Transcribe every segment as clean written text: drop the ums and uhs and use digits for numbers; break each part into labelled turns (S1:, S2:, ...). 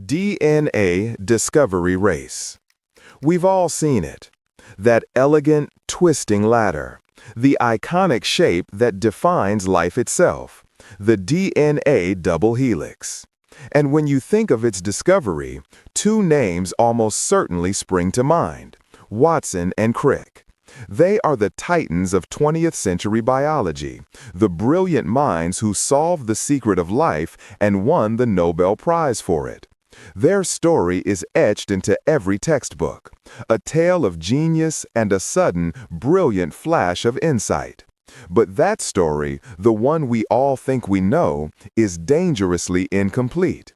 S1: DNA discovery race. We've all seen it. That elegant, twisting ladder. The iconic shape that defines life itself. The DNA double helix. And when you think of its discovery, two names almost certainly spring to mind: Watson and Crick. They are the titans of 20th century biology, the brilliant minds who solved the secret of life and won the Nobel Prize for it. Their story is etched into every textbook, a tale of genius and a sudden, brilliant flash of insight. But that story, the one we all think we know, is dangerously incomplete.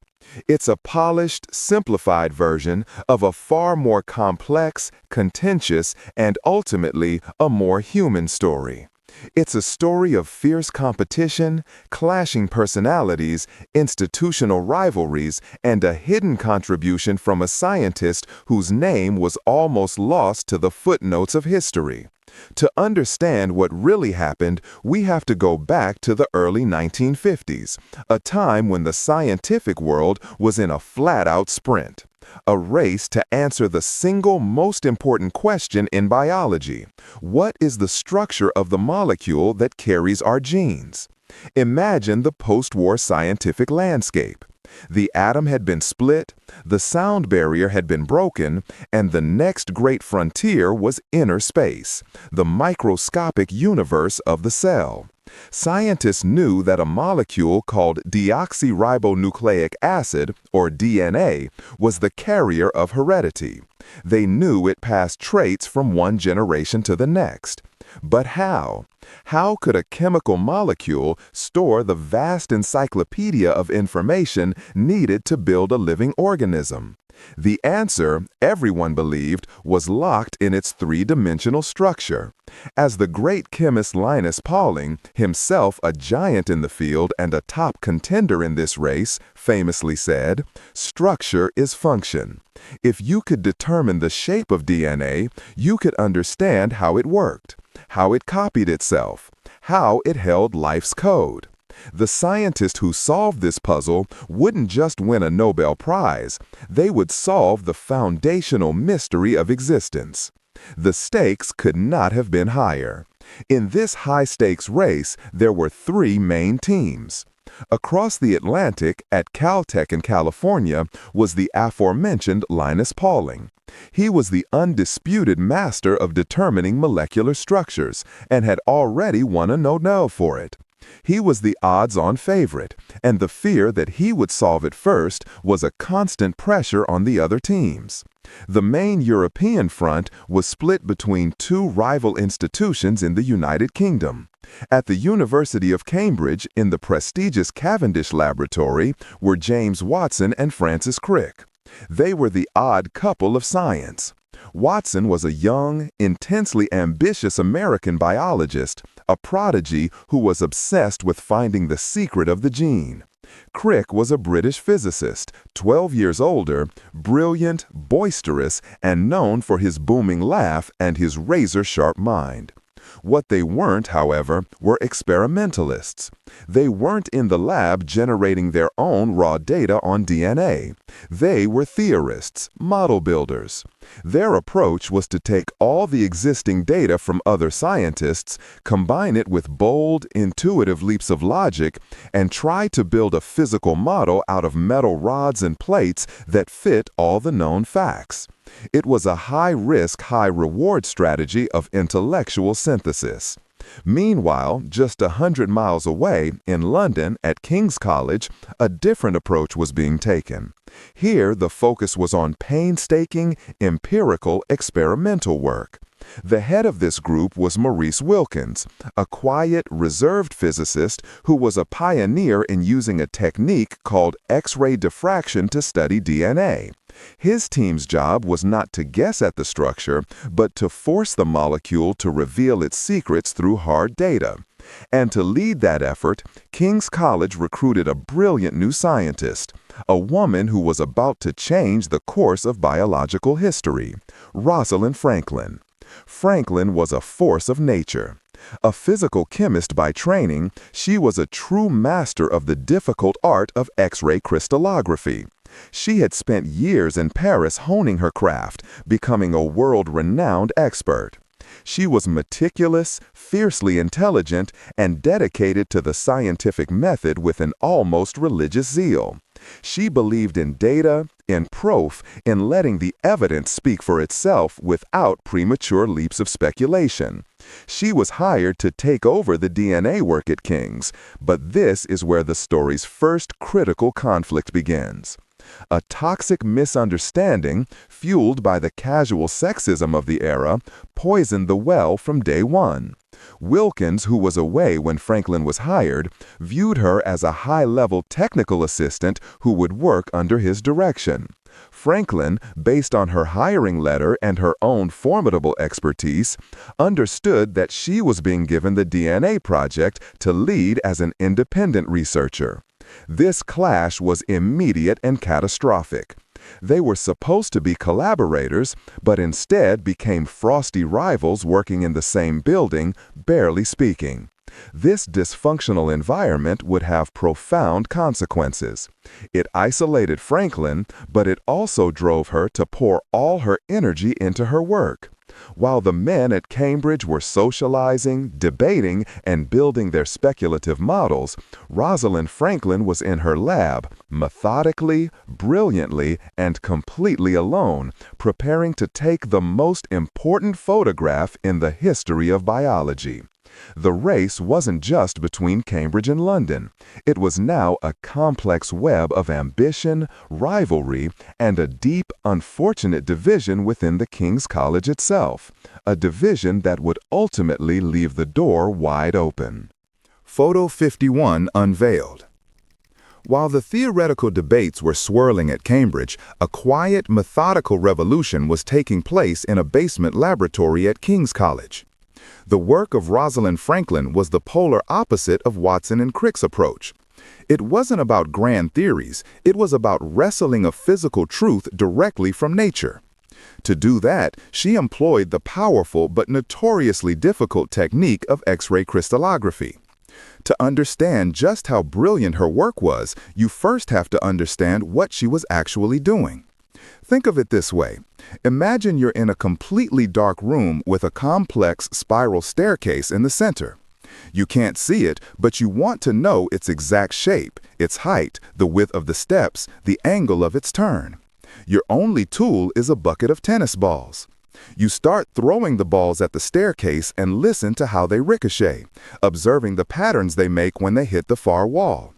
S1: It's a polished, simplified version of a far more complex, contentious, and ultimately a more human story. It's a story of fierce competition, clashing personalities, institutional rivalries, and a hidden contribution from a scientist whose name was almost lost to the footnotes of history. To understand what really happened, we have to go back to the early 1950s, a time when the scientific world was in a flat-out sprint. A race to answer the single most important question in biology: what is the structure of the molecule that carries our genes? Imagine the post-war scientific landscape. The atom had been split, the sound barrier had been broken, and the next great frontier was inner space, the microscopic universe of the cell. Scientists knew that a molecule called deoxyribonucleic acid, or DNA, was the carrier of heredity. They knew it passed traits from one generation to the next. But how? How could a chemical molecule store the vast encyclopedia of information needed to build a living organism? The answer, everyone believed, was locked in its three-dimensional structure. As the great chemist Linus Pauling, himself a giant in the field and a top contender in this race, famously said, "Structure is function." If you could determine the shape of DNA, you could understand how it worked, how it copied itself, how it held life's code. The scientists who solved this puzzle wouldn't just win a Nobel Prize, they would solve the foundational mystery of existence. The stakes could not have been higher. In this high-stakes race, there were three main teams. Across the Atlantic, at Caltech in California, was the aforementioned Linus Pauling. He was the undisputed master of determining molecular structures and had already won a Nobel for it. He was the odds-on favorite, and the fear that he would solve it first was a constant pressure on the other teams. The main European front was split between two rival institutions in the United Kingdom. At the University of Cambridge, in the prestigious Cavendish Laboratory, were James Watson and Francis Crick. They were the odd couple of science. Watson was a young, intensely ambitious American biologist, a prodigy who was obsessed with finding the secret of the gene. Crick was a British physicist, 12 years older, brilliant, boisterous, and known for his booming laugh and his razor-sharp mind. What they weren't, however, were experimentalists. They weren't in the lab generating their own raw data on DNA. They were theorists, model builders. Their approach was to take all the existing data from other scientists, combine it with bold, intuitive leaps of logic, and try to build a physical model out of metal rods and plates that fit all the known facts. It was a high-risk, high-reward strategy of intellectual synthesis. Meanwhile, just 100 miles away, in London, at King's College, a different approach was being taken. Here, the focus was on painstaking, empirical, experimental work. The head of this group was Maurice Wilkins, a quiet, reserved physicist who was a pioneer in using a technique called X-ray diffraction to study DNA. His team's job was not to guess at the structure, but to force the molecule to reveal its secrets through hard data. And to lead that effort, King's College recruited a brilliant new scientist, a woman who was about to change the course of biological history, Rosalind Franklin. Franklin was a force of nature. A physical chemist by training, she was a true master of the difficult art of X-ray crystallography. She had spent years in Paris honing her craft, becoming a world-renowned expert. She was meticulous, fiercely intelligent, and dedicated to the scientific method with an almost religious zeal. She believed in data, in proof, in letting the evidence speak for itself without premature leaps of speculation. She was hired to take over the DNA work at King's, but this is where the story's first critical conflict begins. A toxic misunderstanding, fueled by the casual sexism of the era, poisoned the well from day one. Wilkins, who was away when Franklin was hired, viewed her as a high-level technical assistant who would work under his direction. Franklin, based on her hiring letter and her own formidable expertise, understood that she was being given the DNA project to lead as an independent researcher. This clash was immediate and catastrophic. They were supposed to be collaborators, but instead became frosty rivals working in the same building, barely speaking. This dysfunctional environment would have profound consequences. It isolated Franklin, but it also drove her to pour all her energy into her work. While the men at Cambridge were socializing, debating, and building their speculative models, Rosalind Franklin was in her lab, methodically, brilliantly, and completely alone, preparing to take the most important photograph in the history of biology. The race wasn't just between Cambridge and London. It was now a complex web of ambition, rivalry, and a deep, unfortunate division within the King's College itself, a division that would ultimately leave the door wide open. Photo 51 Unveiled. While the theoretical debates were swirling at Cambridge, a quiet, methodical revolution was taking place in a basement laboratory at King's College. The work of Rosalind Franklin was the polar opposite of Watson and Crick's approach. It wasn't about grand theories, it was about wresting a physical truth directly from nature. To do that, she employed the powerful but notoriously difficult technique of X-ray crystallography. To understand just how brilliant her work was, you first have to understand what she was actually doing. Think of it this way. Imagine you're in a completely dark room with a complex spiral staircase in the center. You can't see it, but you want to know its exact shape, its height, the width of the steps, the angle of its turn. Your only tool is a bucket of tennis balls. You start throwing the balls at the staircase and listen to how they ricochet, observing the patterns they make when they hit the far wall.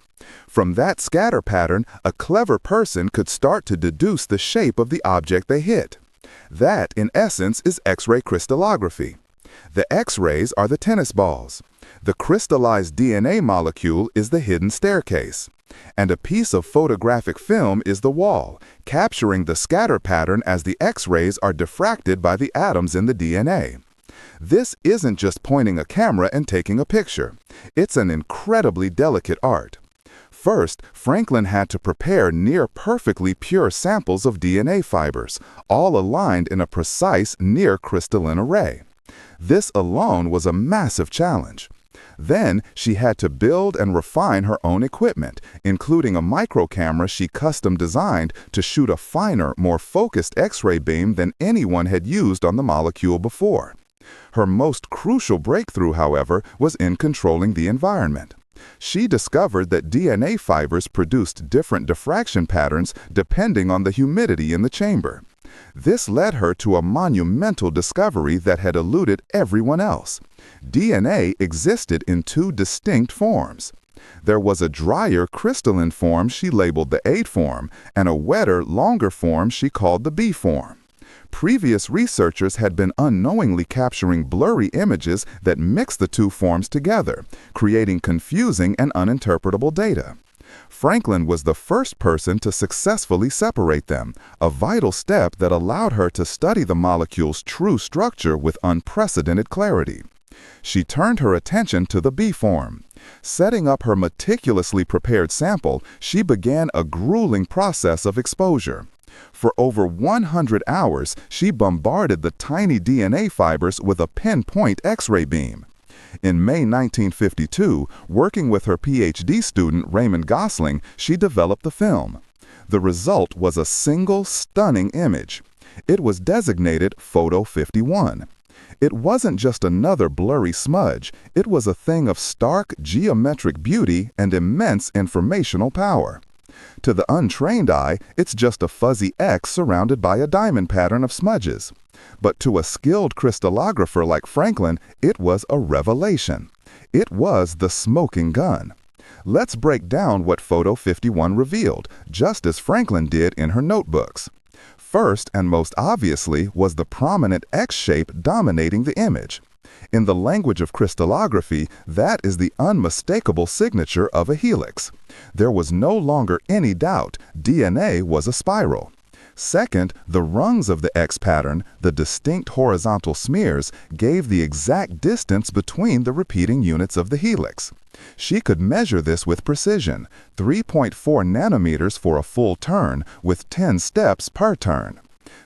S1: From that scatter pattern, a clever person could start to deduce the shape of the object they hit. That, in essence, is X-ray crystallography. The X-rays are the tennis balls. The crystallized DNA molecule is the hidden staircase. And a piece of photographic film is the wall, capturing the scatter pattern as the X-rays are diffracted by the atoms in the DNA. This isn't just pointing a camera and taking a picture. It's an incredibly delicate art. First, Franklin had to prepare near-perfectly pure samples of DNA fibers, all aligned in a precise near-crystalline array. This alone was a massive challenge. Then, she had to build and refine her own equipment, including a microcamera she custom-designed to shoot a finer, more focused X-ray beam than anyone had used on the molecule before. Her most crucial breakthrough, however, was in controlling the environment. She discovered that DNA fibers produced different diffraction patterns depending on the humidity in the chamber. This led her to a monumental discovery that had eluded everyone else. DNA existed in two distinct forms. There was a drier crystalline form she labeled the A form, and a wetter, longer form she called the B form. Previous researchers had been unknowingly capturing blurry images that mixed the two forms together, creating confusing and uninterpretable data. Franklin was the first person to successfully separate them, a vital step that allowed her to study the molecule's true structure with unprecedented clarity. She turned her attention to the B form. Setting up her meticulously prepared sample, she began a grueling process of exposure. For over 100 hours, she bombarded the tiny DNA fibers with a pinpoint X-ray beam. In May 1952, working with her PhD student Raymond Gosling, she developed the film.
S2: The result was a single, stunning image. It was designated Photo 51. It wasn't just another blurry smudge, it was a thing of stark geometric beauty and immense informational power. To the untrained eye, it's just a fuzzy X surrounded by a diamond pattern of smudges. But to a skilled crystallographer like Franklin, it was a revelation. It was the smoking gun. Let's break down what Photo 51 revealed, just as Franklin did in her notebooks. First and most obviously was the prominent X shape dominating the image. In the language of crystallography, that is the unmistakable signature of a helix. There was no longer any doubt DNA was a spiral. Second, the rungs of the X pattern, the distinct horizontal smears, gave the exact distance between the repeating units of the helix. She could measure this with precision, 3.4 nanometers for a full turn, with 10 steps per turn.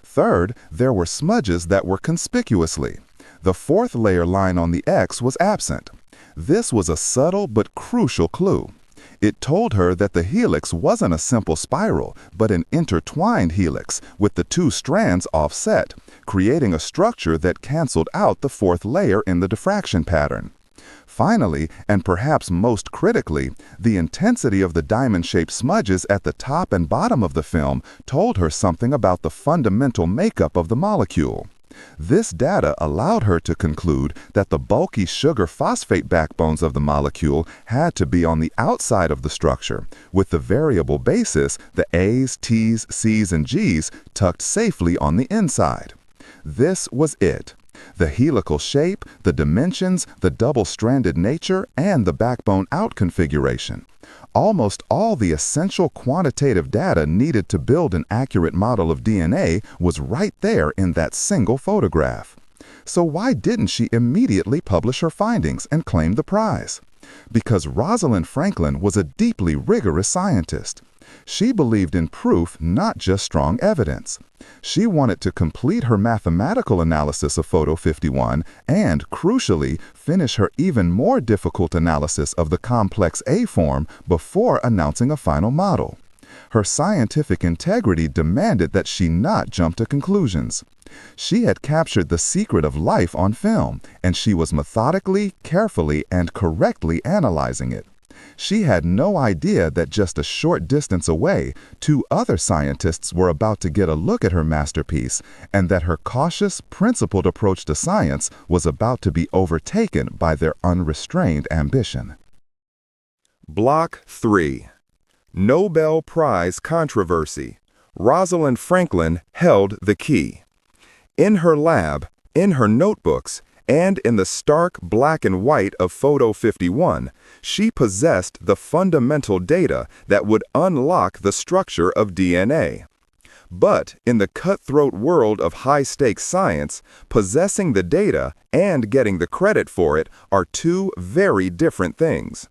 S2: Third, there were smudges that were conspicuously. The fourth layer line on the X was absent. This was a subtle but crucial clue. It told her that the helix wasn't a simple spiral, but an intertwined helix, with the two strands offset, creating a structure that canceled out the fourth layer in the diffraction pattern. Finally, and perhaps most critically, the intensity of the diamond-shaped smudges at the top and bottom of the film told her something about the fundamental makeup of the molecule. This data allowed her to conclude that the bulky sugar phosphate backbones of the molecule had to be on the outside of the structure, with the variable bases, the A's, T's, C's, and G's, tucked safely on the inside. This was it. The helical shape, the dimensions, the double-stranded nature, and the backbone out configuration. Almost all the essential quantitative data needed to build an accurate model of DNA was right there in that single photograph. So why didn't she immediately publish her findings and claim the prize? Because Rosalind Franklin was a deeply rigorous scientist. She believed in proof, not just strong evidence. She wanted to complete her mathematical analysis of Photo 51 and, crucially, finish her even more difficult analysis of the complex A form before announcing a final model. Her scientific integrity demanded that she not jump to conclusions. She had captured the secret of life on film, and she was methodically, carefully, and correctly analyzing it. She had no idea that just a short distance away, two other scientists were about to get a look at her masterpiece, and that her cautious, principled approach to science was about to be overtaken by their unrestrained ambition.
S1: Block 3. Nobel Prize Controversy. Rosalind Franklin held the key. In her lab, in her notebooks, and in the stark black and white of Photo 51, she possessed the fundamental data that would unlock the structure of DNA. But in the cutthroat world of high-stakes science, possessing the data and getting the credit for it are two very different things.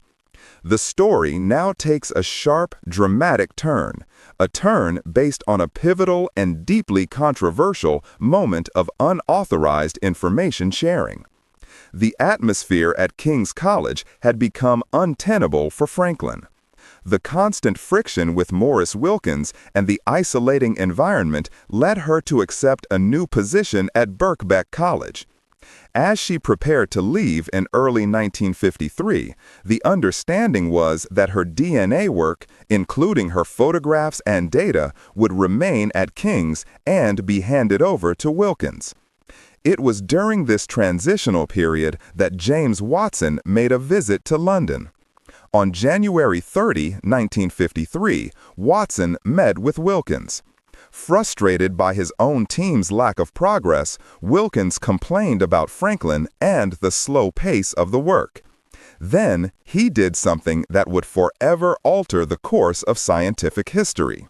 S1: The story now takes a sharp, dramatic turn, a turn based on a pivotal and deeply controversial moment of unauthorized information sharing. The atmosphere at King's College had become untenable for Franklin. The constant friction with Morris Wilkins and the isolating environment led her to accept a new position at Birkbeck College. As she prepared to leave in early 1953, the understanding was that her DNA work, including her photographs and data, would remain at King's and be handed over to Wilkins. It was during this transitional period that James Watson made a visit to London. On January 30, 1953, Watson met with Wilkins. Frustrated by his own team's lack of progress, Wilkins complained about Franklin and the slow pace of the work. Then, he did something that would forever alter the course of scientific history.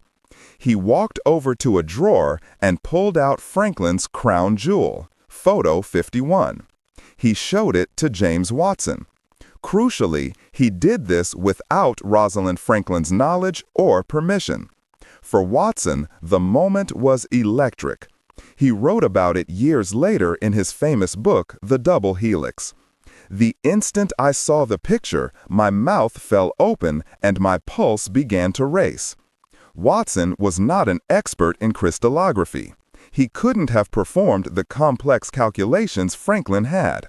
S1: He walked over to a drawer and pulled out Franklin's crown jewel, Photo 51. He showed it to James Watson. Crucially, he did this without Rosalind Franklin's knowledge or permission. For Watson, the moment was electric. He wrote about it years later in his famous book, The Double Helix. The instant I saw the picture, my mouth fell open and my pulse began to race.
S2: Watson was not an expert in crystallography. He couldn't have performed the complex calculations Franklin had.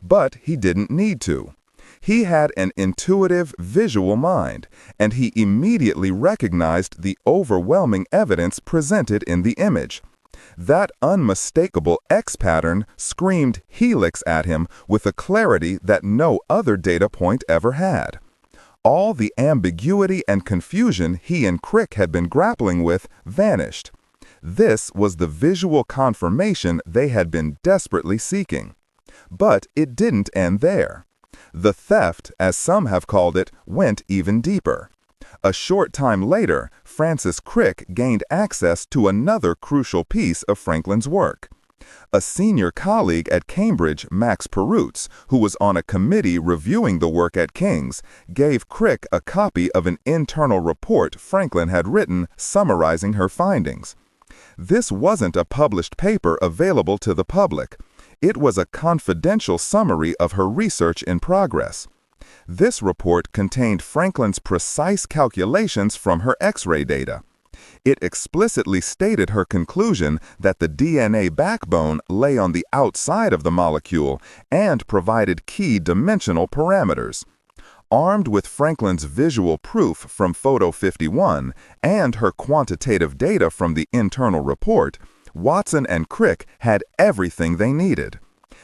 S2: But he didn't need to. He had an intuitive, visual mind, and he immediately recognized the overwhelming evidence presented in the image. That unmistakable X pattern screamed Helix at him with a clarity that no other data point ever had. All the ambiguity and confusion he and Crick had been grappling with vanished. This was the visual confirmation they had been desperately seeking. But it didn't end there. The theft, as some have called it, went even deeper. A short time later, Francis Crick gained access to another crucial piece of Franklin's work. A senior colleague at Cambridge, Max Perutz, who was on a committee reviewing the work at King's, gave Crick a copy of an internal report Franklin had written summarizing her findings. This wasn't a published paper available to the public. It was a confidential summary of her research in progress. This report contained Franklin's precise calculations from her X-ray data. It explicitly stated her conclusion that the DNA backbone lay on the outside of the molecule and provided key dimensional parameters. Armed with Franklin's visual proof from Photo 51 and her quantitative data from the internal report, Watson and Crick had everything they needed.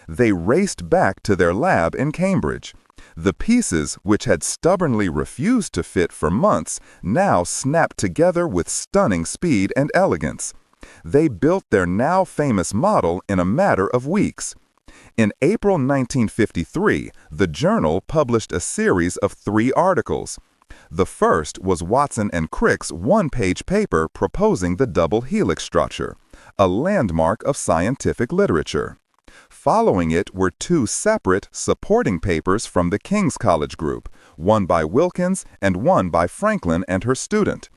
S2: They raced back to their lab in Cambridge. The pieces, which had stubbornly refused to fit for months, now snapped together with stunning speed and elegance. They built their now famous model in a matter of weeks. In April 1953, the journal published a series of 3 articles. The first was Watson and Crick's one-page paper proposing the double helix structure, a landmark of scientific literature. Following it were 2 separate, supporting papers from the King's College group, one by Wilkins and one by Franklin and her student.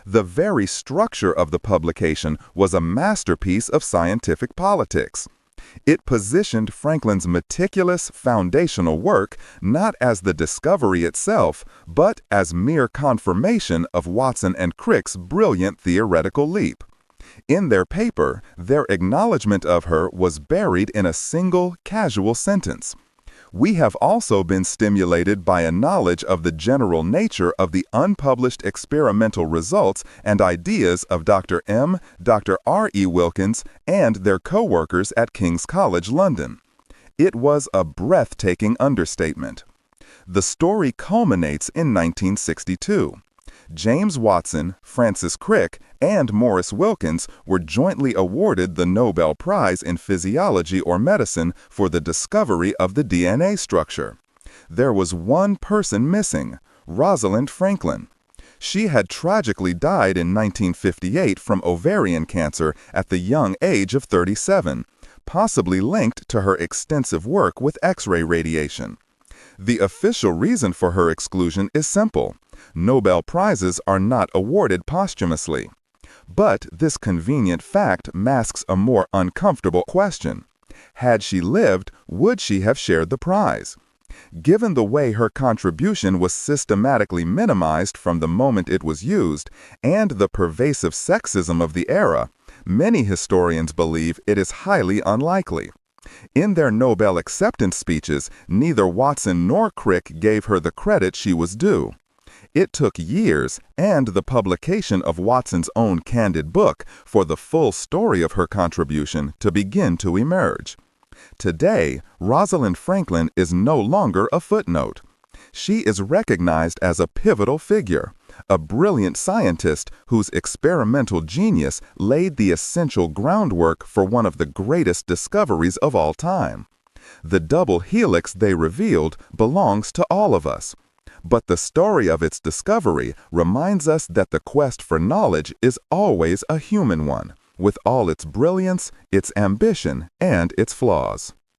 S2: The very structure of the publication was a masterpiece of scientific politics. It positioned Franklin's meticulous, foundational work not as the discovery itself, but as mere confirmation of Watson and Crick's brilliant theoretical leap. In their paper, their acknowledgement of her was buried in a single, casual sentence. We have also been stimulated by a knowledge of the general nature of the unpublished experimental results and ideas of Dr. M., Dr. R.E. Wilkins, and their co-workers at King's College, London. It was a breathtaking understatement. The story culminates in 1962. James Watson, Francis Crick, and Maurice Wilkins were jointly awarded the Nobel Prize in Physiology or Medicine for the discovery of the DNA structure. There was one person missing, Rosalind Franklin. She had tragically died in 1958 from ovarian cancer at the young age of 37, possibly linked to her extensive work with X-ray radiation. The official reason for her exclusion is simple. Nobel Prizes are not awarded posthumously. But this convenient fact masks a more uncomfortable question. Had she lived, would she have shared the prize? Given the way her contribution was systematically minimized from the moment it was used, and the pervasive sexism of the era, many historians believe it is highly unlikely. In their Nobel acceptance speeches, neither Watson nor Crick gave her the credit she was due. It took years and the publication of Watson's own candid book for the full story of her contribution to begin to emerge. Today, Rosalind Franklin is no longer a footnote. She is recognized as a pivotal figure, a brilliant scientist whose experimental genius laid the essential groundwork for one of the greatest discoveries of all time. The double helix they revealed belongs to all of us. But the story of its discovery reminds us that the quest for knowledge is always a human one, with all its brilliance, its ambition, and its flaws.